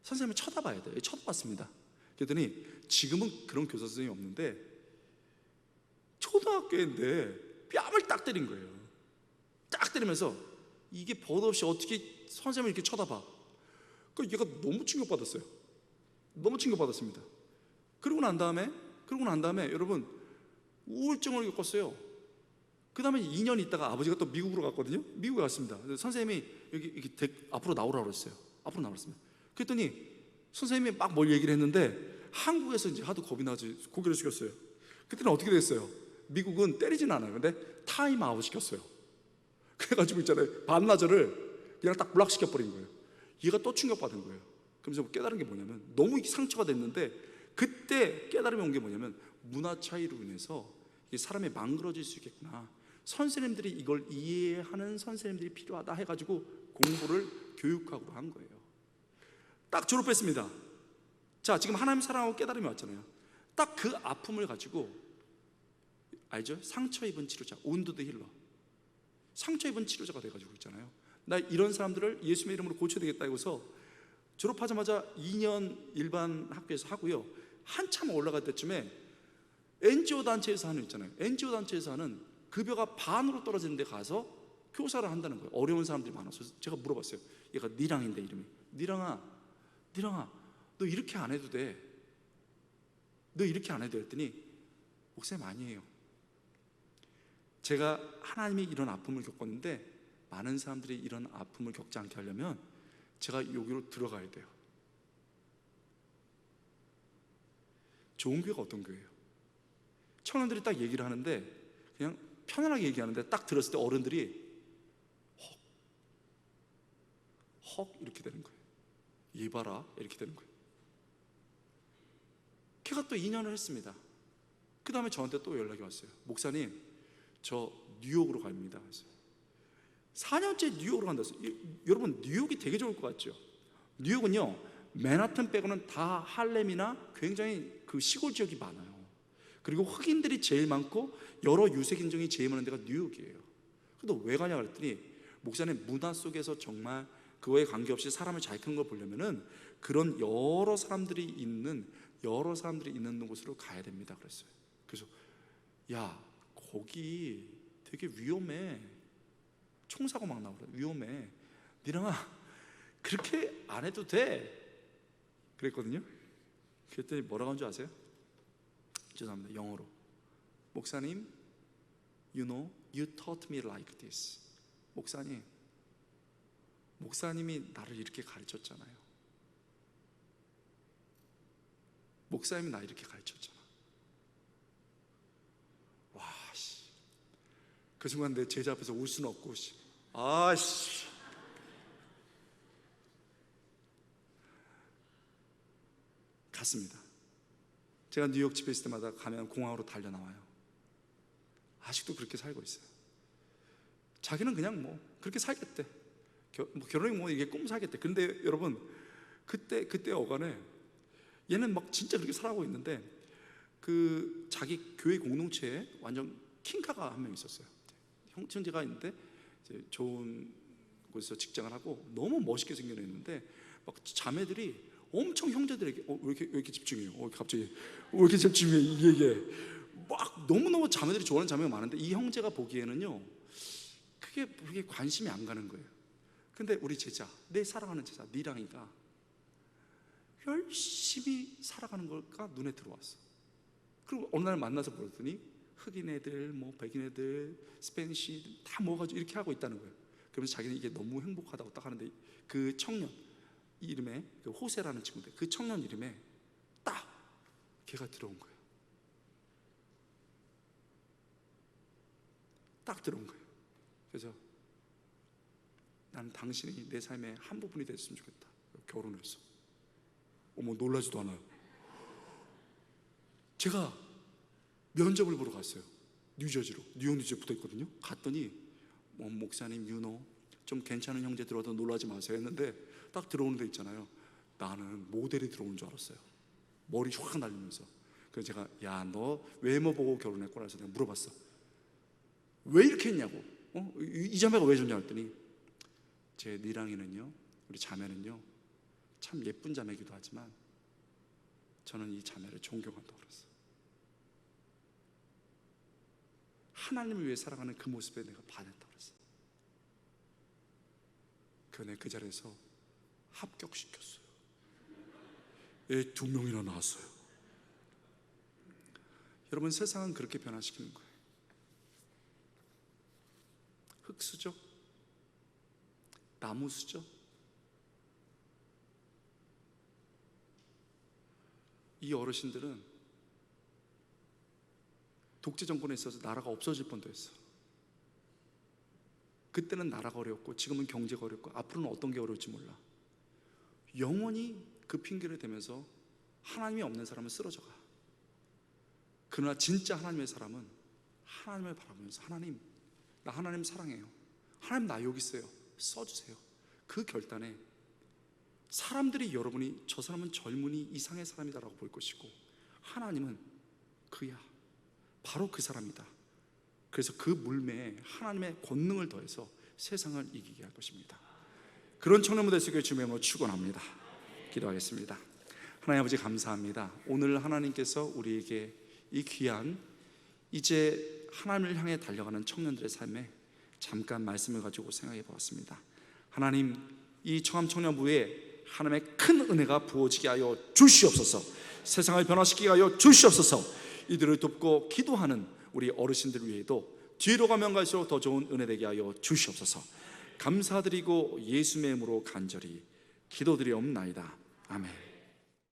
선생님을 쳐다봐야 돼요. 쳐다봤습니다. 그랬더니 지금은 그런 교사 선생님이 없는데, 초등학교인데 뺨을 딱 때린 거예요. 딱 때리면서 이게 버릇없이 어떻게 선생님을 이렇게 쳐다봐. 그 얘가 너무 충격받았어요. 너무 충격받았습니다. 그러고 난 다음에 여러분 우울증을 겪었어요. 그 다음에 2년 있다가 아버지가 또 미국으로 갔거든요. 미국에 갔습니다. 선생님이 여기 앞으로 나오라고 그랬어요. 앞으로 나왔습니다. 그랬더니 선생님이 막 뭘 얘기를 했는데, 한국에서 이제 하도 겁이 나서 고개를 숙였어요. 그때는 어떻게 됐어요? 미국은 때리진 않아요. 근데 타임 아웃 시켰어요. 그래가지고 있잖아요, 반나절을 그냥 딱 블락시켜버린 거예요. 얘가 또 충격받은 거예요. 그러면서 깨달은 게 뭐냐면, 너무 상처가 됐는데 그때 깨달음이 온 게 뭐냐면, 문화 차이로 인해서 이게 사람이 망그러질 수 있겠구나, 선생님들이 이걸 이해하는 선생님들이 필요하다 해가지고 공부를 교육학으로 한 거예요. 딱 졸업했습니다. 자, 지금 하나님 사랑하고 깨달음이 왔잖아요. 딱 그 아픔을 가지고, 알죠? 상처 입은 치료자, 온드드 힐러, 상처 입은 치료자가 돼가지고 있잖아요. 나 이런 사람들을 예수님의 이름으로 고쳐야 되겠다 이거서 졸업하자마자 2년 일반 학교에서 하고요, 한참 올라갈 때쯤에 NGO 단체에서 하는 있잖아요. NGO 단체에서 하는 급여가 반으로 떨어지는 데 가서 교사를 한다는 거예요. 어려운 사람들이 많아서. 제가 물어봤어요. 얘가 니랑인데 이름이. 니랑아 너 이렇게 안 해도 돼. 너 이렇게 안 해도 돼. 했더니 목사님 아니에요. 제가 하나님이 이런 아픔을 겪었는데, 많은 사람들이 이런 아픔을 겪지 않게 하려면 제가 여기로 들어가야 돼요. 좋은 교회가 어떤 교회예요? 청년들이 딱 얘기를 하는데 그냥 편안하게 얘기하는데, 딱 들었을 때 어른들이 헉 이렇게 되는 거예요. 얘 봐라 이렇게 되는 거예요. 걔가 또 2년을 했습니다. 그 다음에 저한테 또 연락이 왔어요. 목사님, 저 뉴욕으로 갑니다. 4년째 뉴욕으로 간다. 여러분 뉴욕이 되게 좋을 것 같죠? 뉴욕은요, 맨하튼 빼고는 다 할렘이나 굉장히 그 시골 지역이 많아요. 그리고 흑인들이 제일 많고 여러 유색인종이 제일 많은 데가 뉴욕이에요. 근데 왜 가냐 그랬더니, 목사님 문화 속에서 정말 그거에 관계없이 사람을 잘 크는 걸 보려면은 그런 여러 사람들이 있는 곳으로 가야 됩니다 그랬어요. 그래서 야, 거기 되게 위험해. 총사고 막 나오더라. 위험해. 니랑아 그렇게 안 해도 돼 그랬거든요. 그랬더니 뭐라고 한 줄 아세요? 죄송합니다, 영어로. 목사님, you know, you taught me like this. 목사님이 나를 이렇게 가르쳤잖아요. 목사님이 나 이렇게 가르쳤잖아. 와, 씨. 그 순간 내 제자 앞에서 울 수는 없고, 씨. 아씨. 갔습니다. 제가 뉴욕 집에 있을 때마다 가면 공항으로 달려 나와요. 아직도 그렇게 살고 있어요. 자기는 그냥 뭐 그렇게 살겠대. 결혼이 뭐 이게 꿈 살겠대. 근데 여러분, 그때 어간에 얘는 막 진짜 그렇게 살아가고 있는데, 그 자기 교회 공동체에 완전 킹카가 한 명 있었어요. 형제가 있는데 이제 좋은 곳에서 직장을 하고 너무 멋있게 생겨냈는데, 막 자매들이 엄청 형제들에게 왜 이렇게 집중해요? 갑자기 왜 이렇게 집중해? 이게 막 너무너무 자매들이 좋아하는 자매가 많은데 이 형제가 보기에는요 그게 관심이 안 가는 거예요. 근데 우리 제자, 내 사랑하는 제자 니랑이가 열심히 살아가는 걸까 눈에 들어왔어. 그리고 어느 날 만나서 보더니 흑인 애들, 뭐 백인 애들, 스페니시 다 모아가지고 이렇게 하고 있다는 거예요. 그러면서 자기는 이게 너무 행복하다고 딱 하는데 그 청년 이름에 그 호세라는 친구인데 그 청년 이름에 딱 걔가 들어온 거예요. 딱 들어온 거예요. 그래서 나는 당신이 내 삶의 한 부분이 됐으면 좋겠다. 결혼했어. 어머, 놀라지도 않아요. 제가 면접을 보러 갔어요. 뉴저지로, 뉴욕 뉴저지 붙어 있거든요. 갔더니 목사님 좀 괜찮은 형제 들어와도 놀라지 마세요 했는데 딱 들어오는 데 있잖아요. 나는 모델이 들어오는 줄 알았어요. 머리 확 날리면서. 그래서 제가 야, 너 외모 보고 결혼했구나 해서 내가 물어봤어. 왜 이렇게 했냐고. 이 자매가 왜 좋냐 했더니 제 니랑이는요, 우리 자매는요 참 예쁜 자매이기도 하지만 저는 이 자매를 존경한다고 그랬어. 하나님을 위해 살아가는 그 모습에 내가 반했다고 그랬어. 그내 그 자리에서 합격시켰어요. 애 2명이나 낳았어요. 여러분, 세상은 그렇게 변화시키는 거예요. 흙수저, 나무수저, 이 어르신들은 독재 정권에 있어서 나라가 없어질 뻔도 했어. 그때는 나라가 어려웠고 지금은 경제가 어렵고 앞으로는 어떤 게 어려울지 몰라. 영원히 그 핑계를 대면서 하나님이 없는 사람은 쓰러져가. 그러나 진짜 하나님의 사람은 하나님을 바라보면서 하나님, 나 하나님 사랑해요. 하나님, 나 여기 있어요. 써주세요. 그 결단에 사람들이 여러분이 저 사람은 젊은이 이상의 사람이다라고 볼 것이고 하나님은 그야, 바로 그 사람이다. 그래서 그 물매에 하나님의 권능을 더해서 세상을 이기게 할 것입니다. 그런 청년부 될 수 있게 주님의 이름으로 축원합니다. 기도하겠습니다. 하나님 아버지, 감사합니다. 오늘 하나님께서 우리에게 이 귀한 이제 하나님을 향해 달려가는 청년들의 삶에 잠깐 말씀을 가지고 생각해 보았습니다. 하나님, 이 청암 청년부에 하나님의 큰 은혜가 부어지게 하여 주시옵소서. 세상을 변화시키게 하여 주시옵소서. 이들을 돕고 기도하는 우리 어르신들 위에도 뒤로 가면 갈수록 더 좋은 은혜 되게 하여 주시옵소서. 감사드리고 예수님의 이름으로 간절히 기도드리옵나이다. 아멘.